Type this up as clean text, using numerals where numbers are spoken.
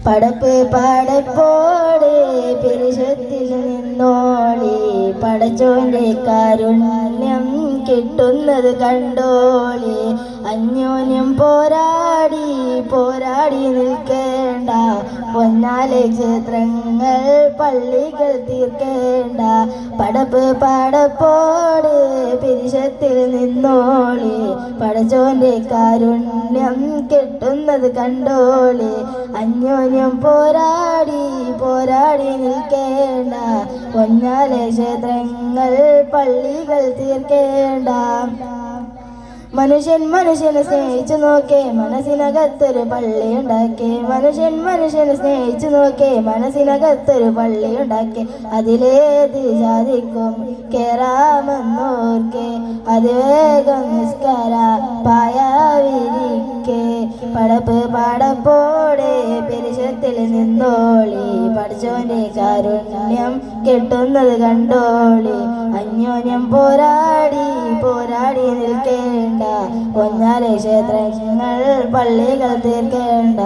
പടപ്പ് പടപ്പോടെ പെരുശത്തിൽ നിന്നോളി പടച്ചോന്റെ കാരുണ്യം കിട്ടുന്നത് കണ്ടോളി അന്യോന്യം പോരാടി പോരാടി നിൽക്കേണ്ട പൊന്നാലെ ക്ഷേത്രങ്ങൾ പള്ളികൾ തീർക്കേണ്ട പടപ്പ് പടപ്പോടെ പെരുശത്തിൽ നിന്നോളി പടച്ചോന്റെ കാരുണ്യം കിട്ടുന്നത് കണ്ടോളി അന്യോന്യം പോരാടി പോരാടി നിൽക്കേണ്ട പൊന്നാലെ ക്ഷേത്രങ്ങൾ പള്ളികൾ തീർക്കേണ്ട മനുഷ്യനെ സ്നേഹിച്ചു നോക്കേ മനസ്സിനകത്തൊരു പള്ളി ഉണ്ടാക്കി മനുഷ്യനെ സ്നേഹിച്ചു നോക്കേ മനസ്സിനകത്തൊരു പള്ളി ഉണ്ടാക്കി അതിലേത് ജാതിക്കും കേറാമെന്നോർക്കെ അതിവേഗം നിസ്കാര പായാവിരിക്കെ പടപ്പ് പടപ്പോടെ പെരുശത്തിൽ നിന്നോളി പഠിച്ചോന്റെ കാരുണ്യം കിട്ടുന്നത് കണ്ടോളി അന്യോന്യം പോരാടി പോരാടി നിൽക്കേണ്ട പൊന്നാലെ ക്ഷേത്രങ്ങൾ പള്ളികൾ തീർക്കേണ്ട.